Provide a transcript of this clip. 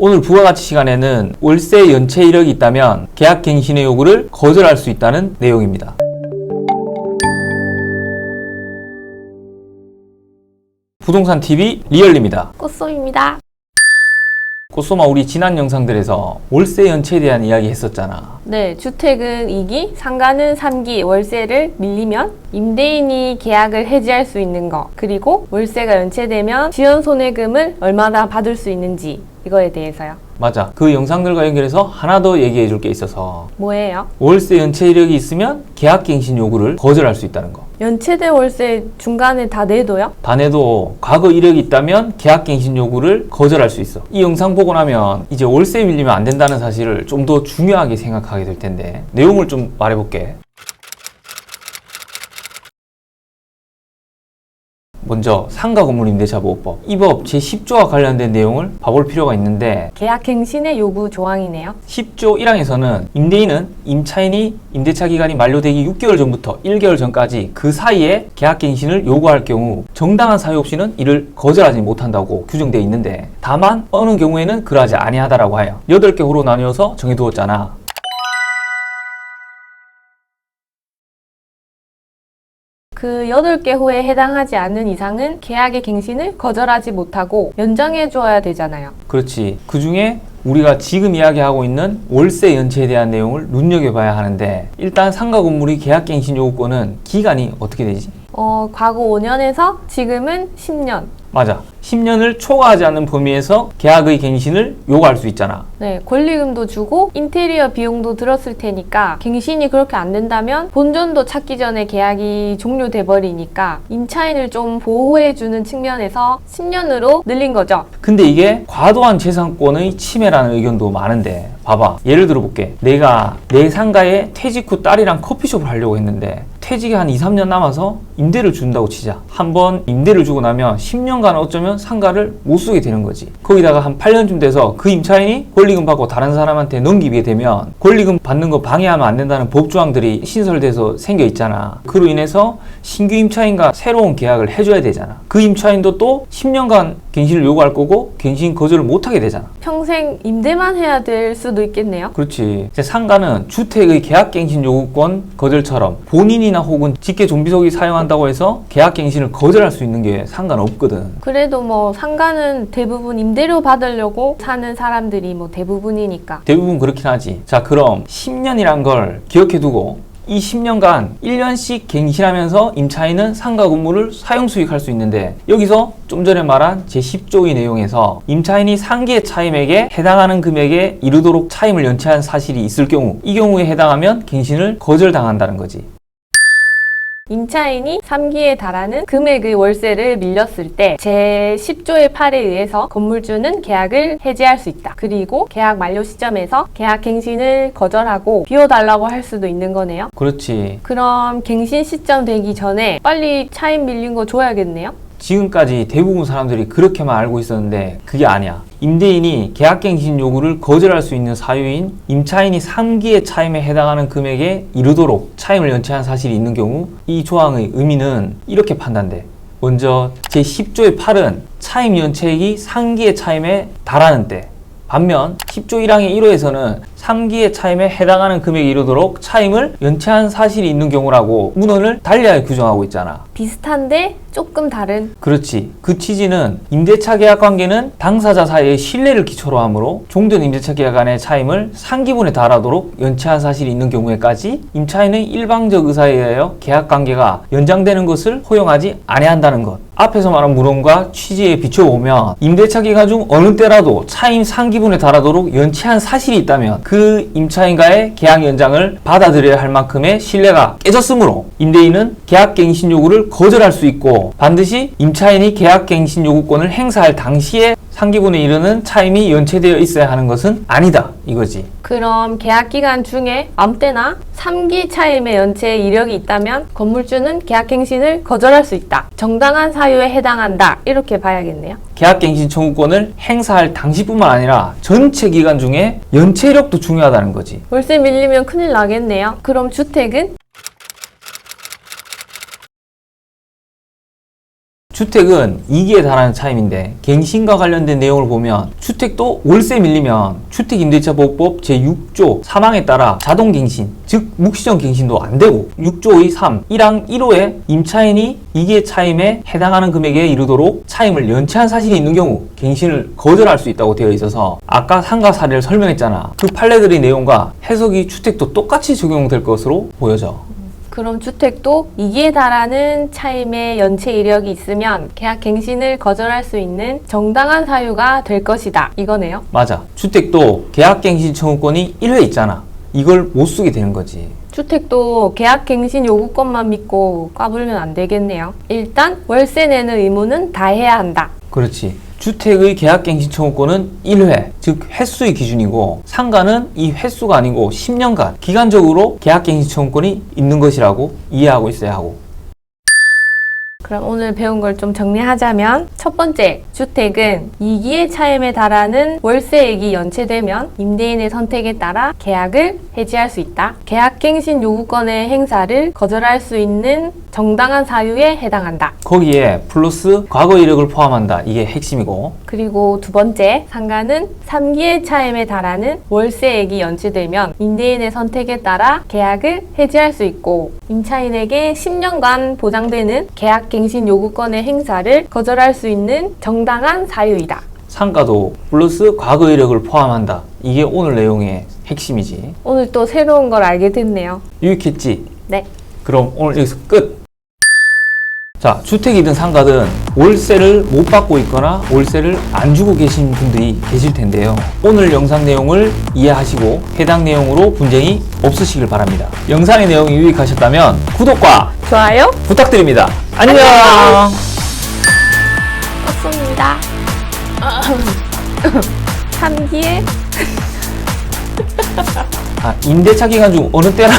오늘 부가가치 시간에는 월세 연체 이력이 있다면 계약갱신의 요구를 거절할 수 있다는 내용입니다. 부동산TV 리얼입니다. 꽃솜입니다. 꽃솜아, 우리 지난 영상들에서 월세 연체에 대한 이야기 했었잖아. 네, 주택은 2기, 상가는 3기 월세를 밀리면 임대인이 계약을 해지할 수 있는 거, 그리고 월세가 연체되면 지연 손해금을 얼마나 받을 수 있는지, 이거에 대해서요. 맞아. 그 영상들과 연결해서 하나 더 얘기해 줄 게 있어서, 뭐예요? 월세 연체 이력이 있으면 계약갱신 요구를 거절할 수 있다는 거. 연체된 월세 중간에 다 내도요? 다 내도 과거 이력이 있다면 계약갱신 요구를 거절할 수 있어. 이 영상 보고 나면 이제 월세 밀리면 안 된다는 사실을 좀 더 중요하게 생각하게 될 텐데, 내용을 좀 말해볼게. 먼저 상가 건물 임대차 보호법, 이 법 제10조와 관련된 내용을 봐볼 필요가 있는데, 계약갱신의 요구 조항이네요. 10조 1항에서는 임대인은 임차인이 임대차 기간이 만료되기 6개월 전부터 1개월 전까지 그 사이에 계약갱신을 요구할 경우 정당한 사유 없이는 이를 거절하지 못한다고 규정되어 있는데, 다만 어느 경우에는 그러하지 아니하다라고 하여 8개 호로 나뉘어서 정해두었잖아. 그 8개 호에 해당하지 않는 이상은 계약의 갱신을 거절하지 못하고 연장해 줘야 되잖아요. 그렇지. 그 중에 우리가 지금 이야기하고 있는 월세 연체에 대한 내용을 눈여겨봐야 하는데, 일단 상가 건물의 계약갱신 요구권은 기간이 어떻게 되지? 과거 5년에서 지금은 10년. 맞아. 10년을 초과하지 않는 범위에서 계약의 갱신을 요구할 수 있잖아. 네, 권리금도 주고 인테리어 비용도 들었을 테니까 갱신이 그렇게 안 된다면 본전도 찾기 전에 계약이 종료돼 버리니까 임차인을 좀 보호해주는 측면에서 10년으로 늘린 거죠. 근데 이게 과도한 재산권의 침해라는 의견도 많은데, 봐봐. 예를 들어 볼게. 내가 내 상가에 퇴직 후 딸이랑 커피숍을 하려고 했는데 퇴직이 한 2, 3년 남아서 임대를 준다고 치자. 한번 임대를 주고 나면 10년간 어쩌면 상가를 못 쓰게 되는 거지. 거기다가 한 8년쯤 돼서 그 임차인이 권리금 받고 다른 사람한테 넘기게 되면 권리금 받는 거 방해하면 안 된다는 법조항들이 신설돼서 생겨 있잖아. 그로 인해서 신규 임차인과 새로운 계약을 해줘야 되잖아. 그 임차인도 또 10년간 갱신을 요구할 거고 갱신 거절을 못하게 되잖아. 평생 임대만 해야 될 수도 있겠네요. 그렇지. 이제 상가는 주택의 계약갱신 요구권 거절처럼 본인이나 혹은 직계 좀비속이 사용한다고 해서 계약갱신을 거절할 수 있는 게 상가는 없거든. 그래도 뭐 상가는 대부분 임대료 받으려고 사는 사람들이 뭐 대부분이니까. 대부분 그렇긴 하지. 자, 그럼 10년이란 걸 기억해두고 이 10년간 1년씩 갱신하면서 임차인은 상가 건물을 사용 수익할 수 있는데, 여기서 좀 전에 말한 제10조의 내용에서 임차인이 상기의 차임액에 해당하는 금액에 이르도록 차임을 연체한 사실이 있을 경우, 이 경우에 해당하면 갱신을 거절당한다는 거지. 임차인이 3기에 달하는 금액의 월세를 밀렸을 때 제10조의 8에 의해서 건물주는 계약을 해지할 수 있다. 그리고 계약 만료 시점에서 계약 갱신을 거절하고 비워달라고 할 수도 있는 거네요. 그렇지. 그럼 갱신 시점 되기 전에 빨리 차임 밀린 거 줘야겠네요. 지금까지 대부분 사람들이 그렇게만 알고 있었는데 그게 아니야. 임대인이 계약갱신 요구를 거절할 수 있는 사유인 임차인이 3기의 차임에 해당하는 금액에 이르도록 차임을 연체한 사실이 있는 경우, 이 조항의 의미는 이렇게 판단돼. 먼저 제10조의 8은 차임 연체액이 상기의 차임에 달하는 때, 반면 10조 1항의 1호에서는 3기의 차임에 해당하는 금액에 이르도록 차임을 연체한 사실이 있는 경우라고 문헌을 달리하게 규정하고 있잖아. 비슷한데 조금 다른. 그렇지. 그 취지는 임대차 계약 관계는 당사자 사이의 신뢰를 기초로 하므로 종전 임대차 계약 안의 차임을 상기분에 달하도록 연체한 사실이 있는 경우에까지 임차인의 일방적 의사에 의하여 계약 관계가 연장되는 것을 허용하지 아니한다는 것. 앞에서 말한 문헌과 취지에 비춰보면 임대차 기간 중 어느 때라도 차임 상기분에 달하도록 연체한 사실이 있다면 그 임차인과의 계약 연장을 받아들여야 할 만큼의 신뢰가 깨졌으므로 임대인은 계약갱신 요구를 거절할 수 있고, 반드시 임차인이 계약갱신 요구권을 행사할 당시에 상기분에 이르는 차임이 연체되어 있어야 하는 것은 아니다, 이거지. 그럼 계약기간 중에 아무 때나 3기 차임의 연체에 이력이 있다면 건물주는 계약갱신을 거절할 수 있다. 정당한 사유에 해당한다. 이렇게 봐야겠네요. 계약갱신 청구권을 행사할 당시뿐만 아니라 전체 기간 중에 연체 이력도 중요하다는 거지. 월세 밀리면 큰일 나겠네요. 그럼 주택은? 주택은 2기에 달하는 차임인데 갱신과 관련된 내용을 보면 주택도 월세 밀리면 주택임대차보호법 제6조 3항에 따라 자동갱신, 즉 묵시적 갱신도 안 되고 6조의 3, 1항 1호에 임차인이 2기의 차임에 해당하는 금액에 이르도록 차임을 연체한 사실이 있는 경우 갱신을 거절할 수 있다고 되어 있어서 아까 상가 사례를 설명했잖아. 그 판례들의 내용과 해석이 주택도 똑같이 적용될 것으로 보여져. 그럼 주택도 2기에 달하는 차임의 연체 이력이 있으면 계약갱신을 거절할 수 있는 정당한 사유가 될 것이다. 이거네요. 맞아. 주택도 계약갱신 청구권이 1회 있잖아. 이걸 못 쓰게 되는 거지. 주택도 계약갱신 요구권만 믿고 까불면 안 되겠네요. 일단 월세 내는 의무는 다 해야 한다. 그렇지. 주택의 계약갱신 청구권은 1회, 즉 횟수의 기준이고 상가는 이 횟수가 아니고 10년간 기간적으로 계약갱신 청구권이 있는 것이라고 이해하고 있어야 하고. 그럼 오늘 배운 걸 좀 정리하자면 첫 번째, 주택은 2기의 차임에 달하는 월세액이 연체되면 임대인의 선택에 따라 계약을 해지할 수 있다. 계약갱신 요구권의 행사를 거절할 수 있는 정당한 사유에 해당한다. 거기에 플러스 과거 이력을 포함한다. 이게 핵심이고. 그리고 두 번째, 상가는 3기의 차임에 달하는 월세액이 연체되면 임대인의 선택에 따라 계약을 해지할 수 있고 임차인에게 10년간 보장되는 계약갱신 요구권의 행사를 거절할 수 있는 정당한 사유이다. 상가도 플러스 과거 이력을 포함한다. 이게 오늘 내용의 핵심이지. 오늘 또 새로운 걸 알게 됐네요. 유익했지? 네. 그럼 오늘 여기서 끝! 자, 주택이든 상가든 월세를 못 받고 있거나 월세를 안 주고 계신 분들이 계실 텐데요. 오늘 영상 내용을 이해하시고 해당 내용으로 분쟁이 없으시길 바랍니다. 영상의 내용이 유익하셨다면 구독과 좋아요 부탁드립니다. 안녕! 떴습니다. 3기에 임대차 기간 중 어느 때나